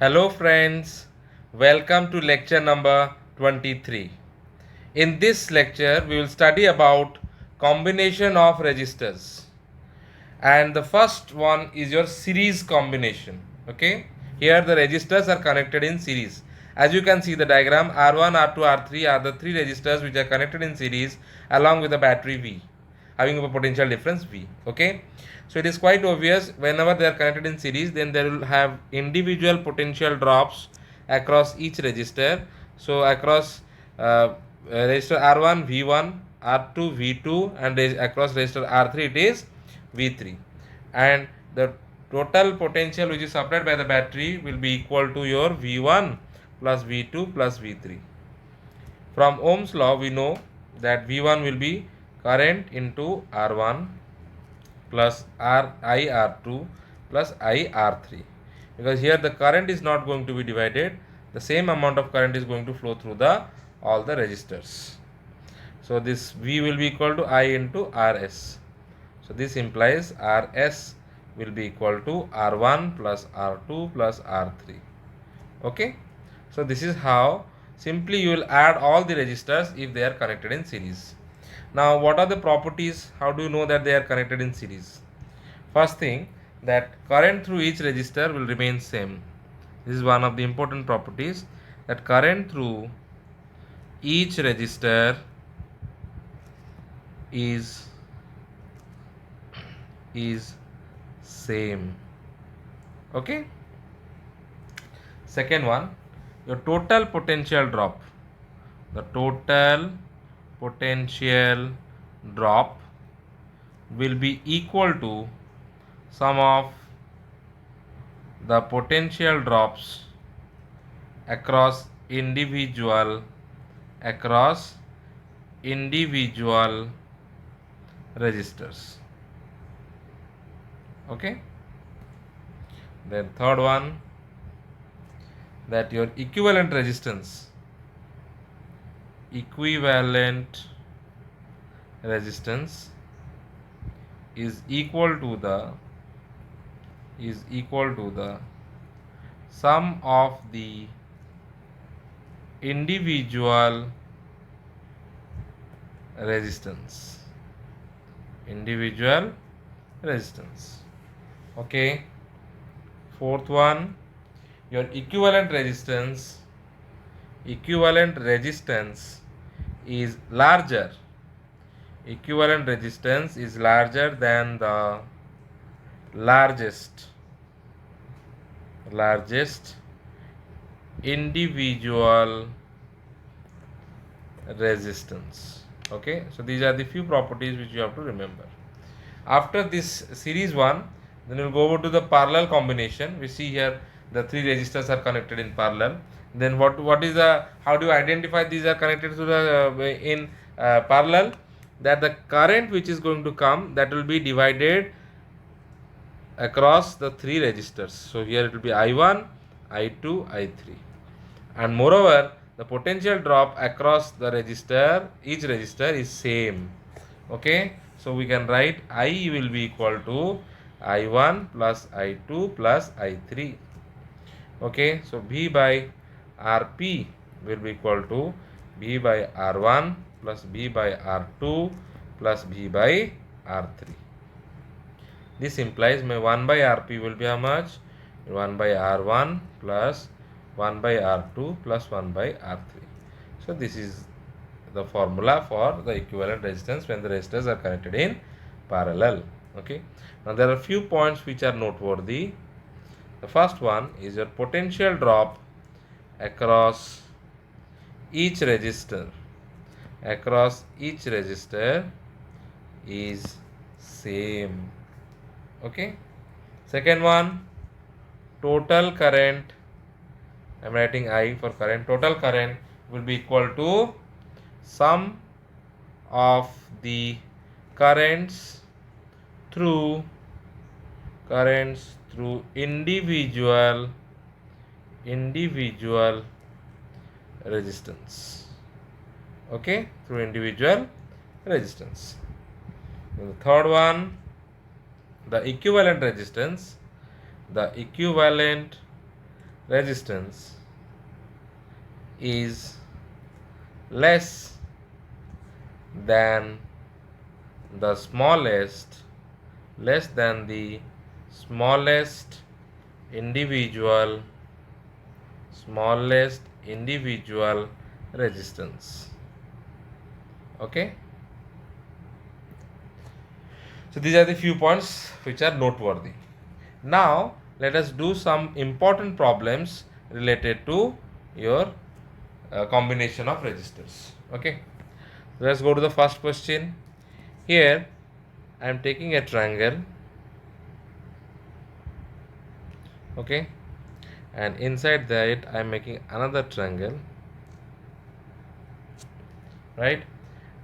Hello friends, welcome to lecture number 23. In this lecture we will study about combination of resistors, and the first one is your series combination. Okay, here the resistors are connected in series. As you can see the diagram, R1, R2, R3 are the three resistors which are connected in series along with the battery V having a potential difference V. Okay, so it is quite obvious whenever they are connected in series, then they will have individual potential drops across each resistor. So across resistor R1 V1, R2 V2, and across resistor R3 it is V3, and the total potential which is supplied by the battery will be equal to your V1 plus V2 plus V3. From Ohm's law we know that V1 will be current into R1 plus IR2 plus IR3, because here the current is not going to be divided, the same amount of current is going to flow through the all the resistors. So this V will be equal to I into RS. So this implies RS will be equal to R1 plus R2 plus R3. Okay, so this is how simply you will add all the resistors if they are connected in series. Now what are the properties? How do you know that they are connected in series? First thing, that current through each resistor will remain same. This is one of the important properties, that current through each resistor is same. Okay, second one, your total potential drop, the total potential drop will be equal to sum of the potential drops across individual resistors. Okay, then third one, that your equivalent resistance is equal to the sum of the individual resistance. Okay, fourth one, your equivalent resistance is larger than the largest individual resistance. Okay, so these are the few properties which you have to remember. After this series one, then we'll go over to the parallel combination. We see here the three resistors are connected in parallel. Then what is the, how do you identify these are connected to the in parallel? That the current which is going to come, that will be divided across the three resistors. So here it will be I1, I2, I3, and moreover the potential drop across the resistor, each resistor is same. Okay, so we can write I will be equal to I1 plus I2 plus I3. Okay, so V by Rp will be equal to V by R1 plus V by R2 plus V by R3. This implies my 1 by Rp will be how much? 1 by R1 plus 1 by R2 plus 1 by R3. So this is the formula for the equivalent resistance when the resistors are connected in parallel. Okay, now there are few points which are noteworthy. The first one is your potential drop across each resistor is same. Okay, second one, total current, I am writing I for current, total current will be equal to sum of the currents through individual resistance. Okay, through individual resistance. And the third one, the equivalent resistance is less than the smallest individual resistance. Okay, so these are the few points which are noteworthy. Now let us do some important problems related to your combination of resistors. Okay, let's go to the first question. Here I am taking a triangle, okay, and inside that I am making another triangle, right?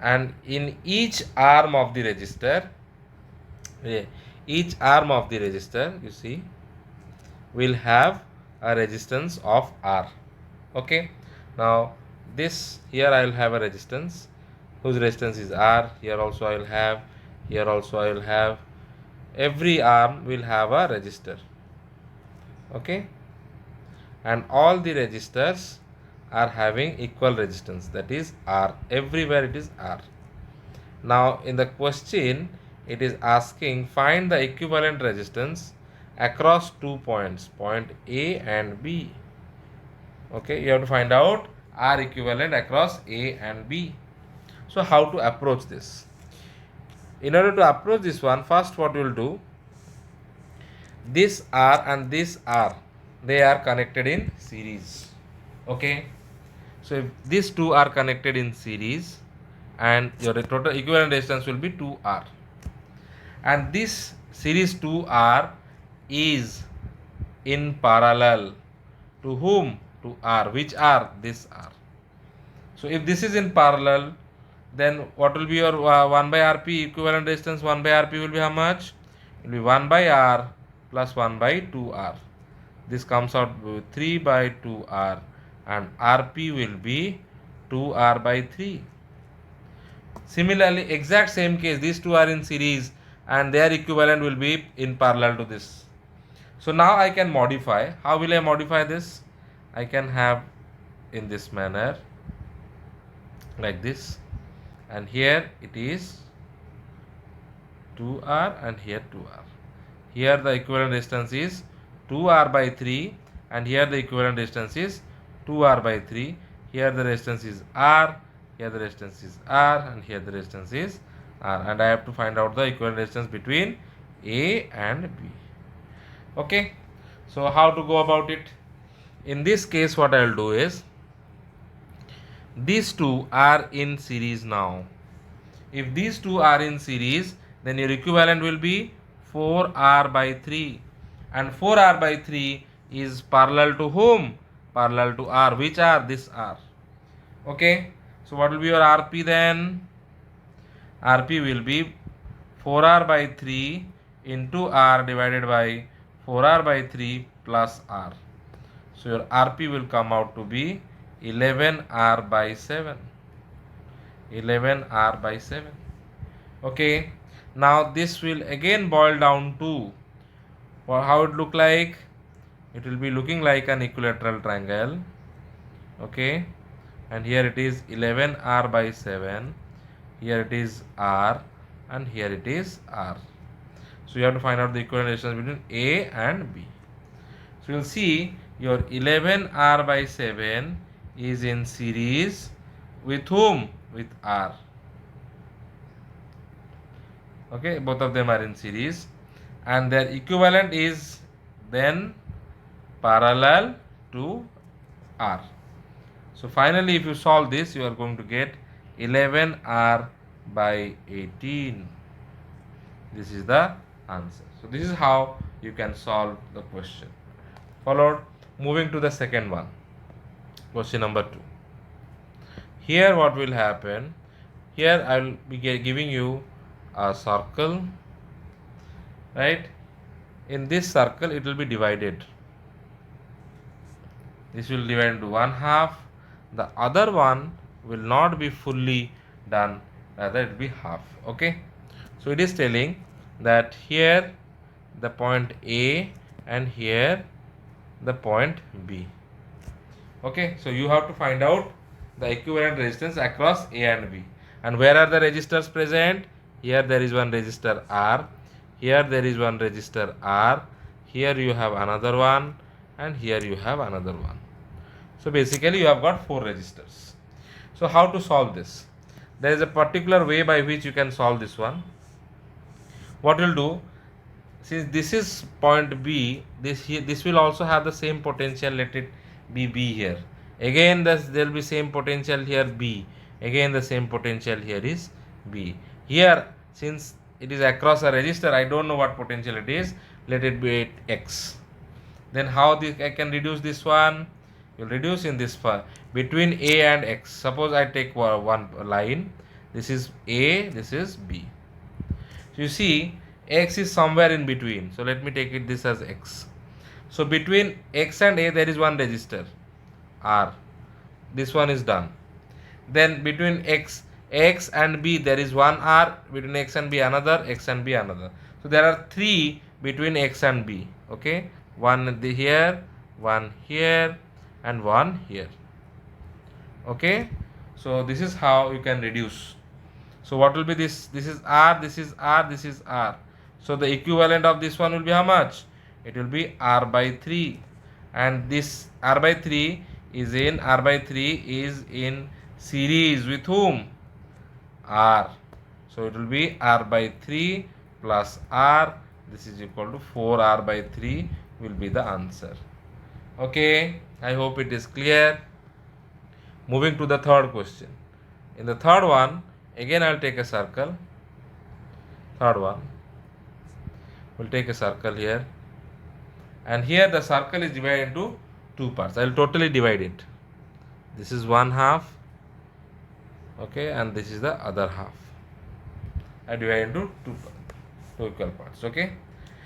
And in each arm of the resistor, you see, will have a resistance of R. Okay, now this here I will have a resistance whose resistance is R. Here also I will have, here also I will have. Every arm will have a resistor. Okay, and all the resistors are having equal resistance, that is R. Everywhere it is R. Now in the question it is asking find the equivalent resistance across 2 points, point A and B. Okay, you have to find out R equivalent across A and B. So how to approach this? In order to approach this one, first what we will do, this R and this R, they are connected in series. Okay, so if these two are connected in series, and your total equivalent resistance will be 2R, and this series 2R is in parallel to whom? To R. Which R? This R. So if this is in parallel, then what will be your 1 by Rp equivalent resistance? 1 by Rp will be how much? It will be 1 by R plus 1 by 2R. This comes out with 3 by 2R, and Rp will be 2R by 3. Similarly, exact same case, these two are in series and their equivalent will be in parallel to this. So now I can modify. How will I modify this? I can have in this manner, like this, and here it is 2R and here 2R. Here the equivalent resistance is 2R by 3, and here the equivalent resistance is 2R by 3. Here the resistance is R, here the resistance is R, and here the resistance is R, and I have to find out the equivalent resistance between A and B. Okay, so how to go about it? In this case what I will do is, these two are in series now. If these two are in series, then your equivalent will be 4R by 3, and 4R by 3 is parallel to whom? Parallel to R. Which R? This R. Okay, so what will be your Rp then? Rp will be 4R by 3 into R divided by 4R by 3 plus R. So your Rp will come out to be 11R by 7. 11R by 7. Okay, now this will again boil down to, well, how it look like? It will be looking like an equilateral triangle. Okay, and here it is 11R by 7, here it is R, and here it is R. So you have to find out the equivalent resistance between A and B. So you'll see your 11R by 7 is in series with whom? With R. Okay, both of them are in series, and their equivalent is then parallel to R. So finally, if you solve this, you are going to get 11R by 18. This is the answer. So this is how you can solve the question. Followed, moving to the second one, question number 2. Here what will happen? Here I will be giving you a circle, right? In this circle it will be divided. This will divide into 1/2. The other one will not be fully done, rather it will be half. Okay, so it is telling that here the point A and here the point B. Okay, so you have to find out the equivalent resistance across A and B. And where are the resistors present? Here there is one resistor R, here there is one resistor R, here you have another one, and here you have another one. So basically you have got 4 resistors. So how to solve this? There is a particular way by which you can solve this one. What we'll do, since this is point B, this will also have the same potential, let it be B here. Again there will be same potential here B. Again the same potential here is B. Here, since it is across a resistor, I don't know what potential it is, let it be at X. Then how I can reduce this one? You will reduce in this between A and X. Suppose I take one line, this is A, this is B. So you see X is somewhere in between, so let me take it this as X. So between X and A there is one resistor R, this one is done. Then between X and B there is one R, between X and B another, X and B another. So there are 3 between X and B. Okay, one here, one here, and one here. Okay, so this is how you can reduce. So what will be this? This is R, this is R, this is R. So the equivalent of this one will be how much? It will be R by 3. And this R by 3 is in series with whom? R. So it will be R by 3 plus R. This is equal to 4R by 3 will be the answer. Okay, I hope it is clear. Moving to the third question. In the third one, again I will take a circle. Third one, we will take a circle here. And here the circle is divided into 2 parts. I will totally divide it. This is one half. Okay, and this is the other half. I divide into two equal parts. Okay,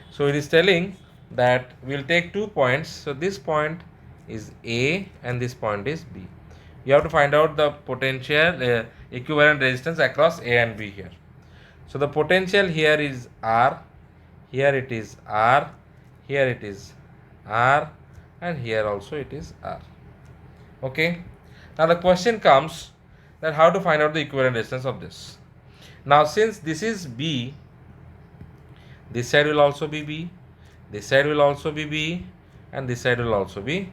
so it is telling that we will take 2 points. So this point is A and this point is B. You have to find out the potential equivalent resistance across A and B here. So the potential here is R, here it is R, here it is R, and here also it is R. Okay, now the question comes that how to find out the equivalent resistance of this. Now since this is B, this side will also be B, this side will also be B, and this side will also be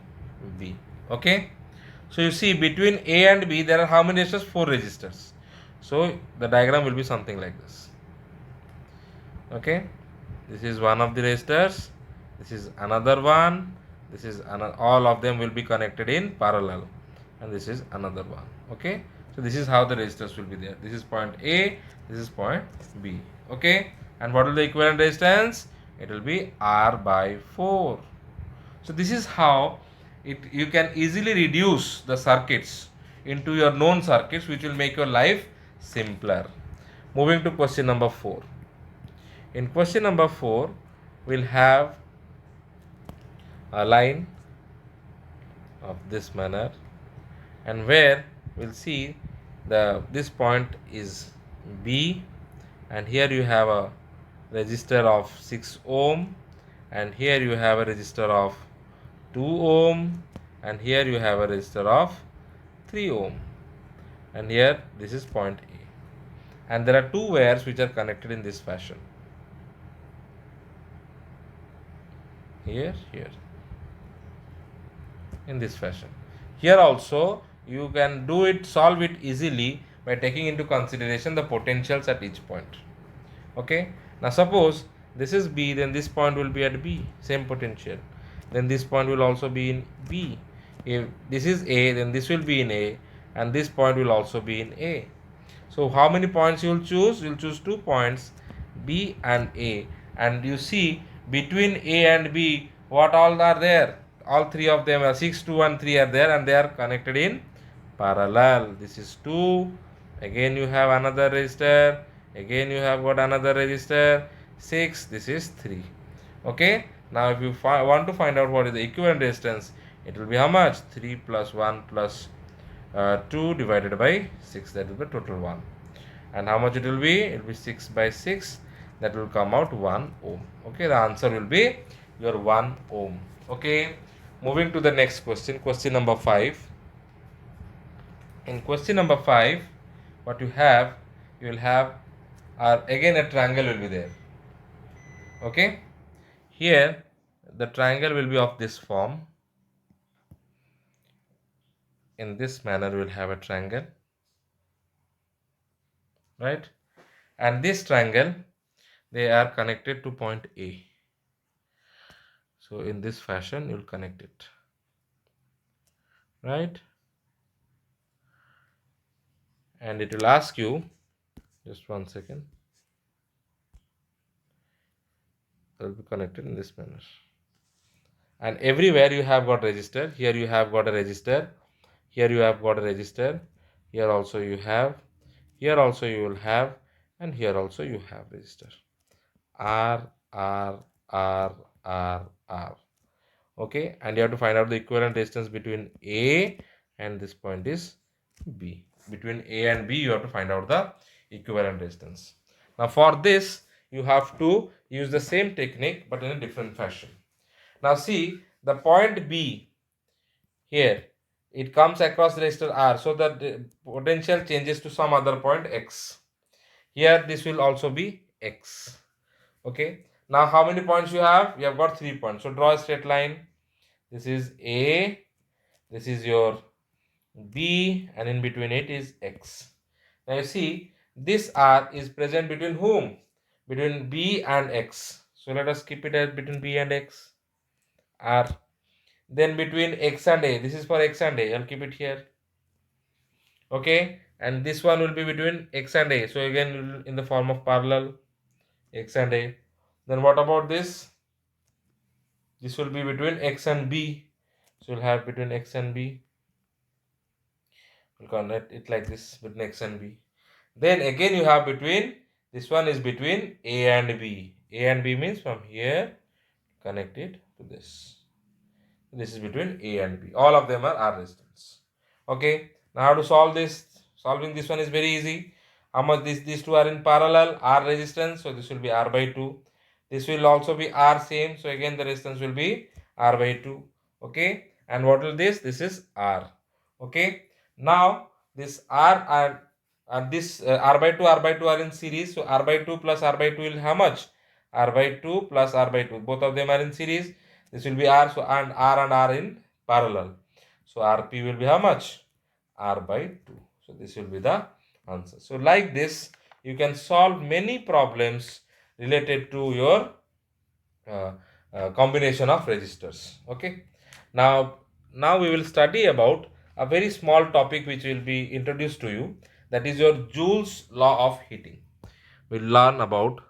B. Okay, so you see between A and B there are how many resistors? 4 resistors. So the diagram will be something like this. Okay, this is one of the resistors, this is another one, this is another, all of them will be connected in parallel, and this is another one. Okay, so this is how the resistors will be there. This is point A, this is point B. Okay, and what will the equivalent resistance? It will be R by 4. So this is how you can easily reduce the circuits into your known circuits, which will make your life simpler. Moving to question number 4. In question number 4, we'll have a line of this manner, and where we'll see this point is B, and here you have a resistor of 6 ohm, and here you have a resistor of 2 ohm, and here you have a resistor of 3 ohm, and here this is point A, and there are 2 wires which are connected in this fashion. Here, in this fashion. Here also you can solve it easily by taking into consideration the potentials at each point. Okay, now suppose this is B, then this point will be at B, same potential. Then this point will also be in B. If this is A, then this will be in A, and this point will also be in A. So how many points you will choose? You will choose 2 points, B and A, and you see between A and B what all are there? All 3 of them are 6, 2 and 3 are there, and they are connected in parallel. This is 2, again you have another resistor, again you have got another resistor, 6, this is 3. Okay, now if you want to find out what is the equivalent resistance, it will be how much? 3 plus 1 plus 2 divided by 6, that will be total 1. And how much it will be? It will be 6 by 6, that will come out 1 ohm. Okay, the answer will be your 1 ohm. Okay, Moving to the next question, question number 5. In question number 5, what you will have again a triangle will be there. Okay, here the triangle will be of this form. In this manner, we will have a triangle, right? And this triangle, they are connected to point A. So in this fashion, you will connect it, right? And it will ask you, just 1 second, it will be connected in this manner. And everywhere you have got resistor. Here you have got a resistor. Here you have got a resistor. Here also you have. Here also you will have. And here also you have resistor. R, R, R, R, R. Okay, and you have to find out the equivalent resistance between A and this point is B. Between A and B, you have to find out the equivalent resistance. Now for this, you have to use the same technique but in a different fashion. Now see, the point B here, it comes across resistor R, so that the potential changes to some other point X. Here this will also be X. Okay, now how many points you have? You have got 3 points. So draw a straight line. This is A, this is your B, and in between it is X. Now you see, this R is present between whom? Between B and X. So let us keep it as between B and X. R. Then between X and A, this is for X and A, I'll keep it here. Okay, and this one will be between X and A. So again in the form of parallel, X and A. Then what about this? This will be between X and B. So we'll have between X and B. We'll connect it like this between X and B. Then again you have between, this one is between A and B. A and B means from here connected to this. This is between A and B. All of them are R resistance. Okay. Now how to solve this? Solving this one is very easy. How much these two are in parallel? R resistance. So this will be R by 2. This will also be R same. So again the resistance will be R by 2. Okay. And what will this? This is R. Okay. Now this R and this R by 2 are in series. So R by 2 plus R by 2 will how much? R by 2 plus R by 2. Both of them are in series. This will be R, so and R in parallel. So RP will be how much? R by 2. So this will be the answer. So like this, you can solve many problems related to your combination of resistors. Okay. Now we will study about a very small topic which will be introduced to you. That is your Joules law of heating. We'll learn about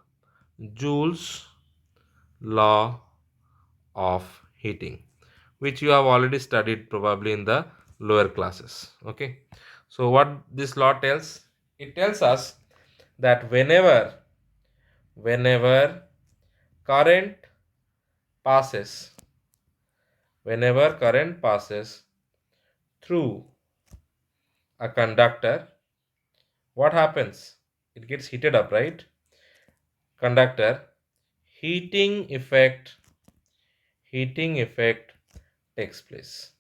Joules law of heating, which you have already studied probably in the lower classes. Okay, so what this law tells, it tells us that whenever current passes whenever current passes through a conductor, what happens? It gets heated up, right? Conductor, heating effect takes place.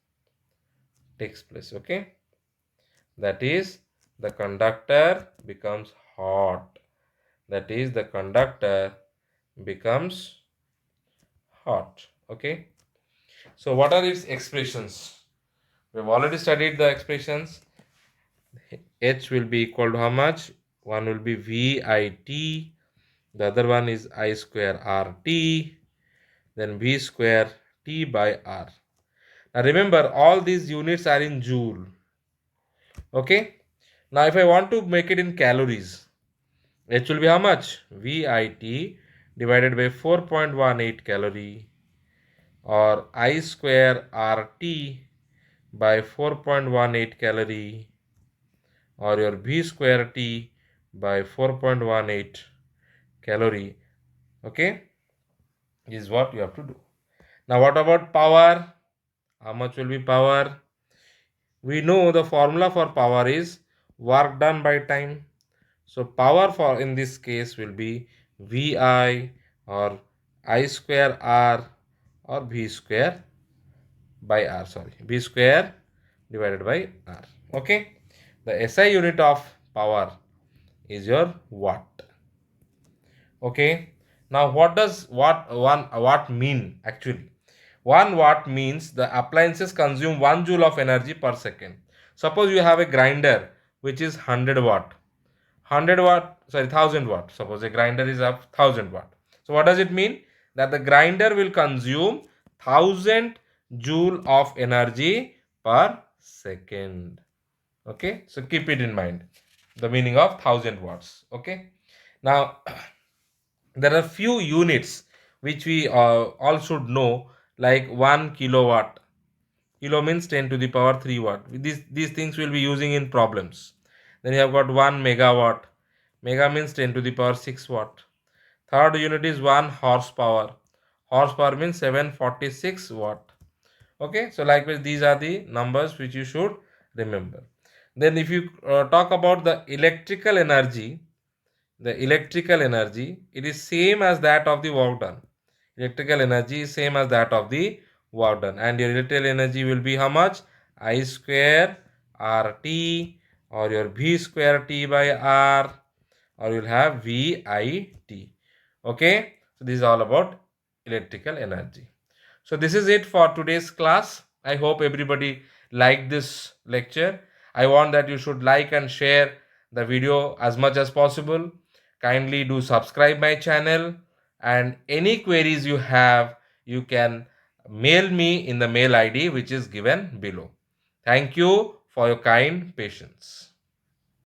Okay, that is, the conductor becomes hot. That is, the conductor becomes hot. Okay, so what are its expressions? We have already studied the expressions. H will be equal to how much? One will be VIT, the other one is I square RT, then V square T by R. Now remember, all these units are in joule. Okay, now if I want to make it in calories, H will be how much? VIT divided by 4.18 calorie, or I square RT by 4.18 calorie, or your V square T by 4.18 calorie. Okay, is what you have to do. Now what about power? How much will be power? We know the formula for power is work done by time. So power for in this case will be VI or I square R or V square by R, sorry, B square divided by R. Okay, the SI unit of power is your watt. Okay, now what does watt mean actually? 1 watt means the appliances consume 1 joule of energy per second. Suppose you have a grinder which is 100 watt. 100 watt, sorry, 1000 watt. Suppose a grinder is of 1000 watt. So what does it mean? That the grinder will consume 1000 joule of energy per second. Okay, so keep it in mind, the meaning of 1000 watts. Okay, now there are few units which we all should know, like 1 kilowatt. Kilo means 10 to the power 3 watt. These things will be using in problems. Then you have got 1 megawatt. Mega means 10 to the power 6 watt. Third unit is 1 horsepower. Horsepower means 746 watt. Okay, so likewise these are the numbers which you should remember. Then if you talk about the electrical energy, it is same as that of the work done. Electrical energy is same as that of the work done, and your electrical energy will be how much? I square RT, or your V square T by R, or you'll have VIT. Okay, so this is all about electrical energy. So this is it for today's class. I hope everybody liked this lecture. I want that you should like and share the video as much as possible. Kindly do subscribe my channel, and any queries you have, you can mail me in the mail ID which is given below. Thank you for your kind patience.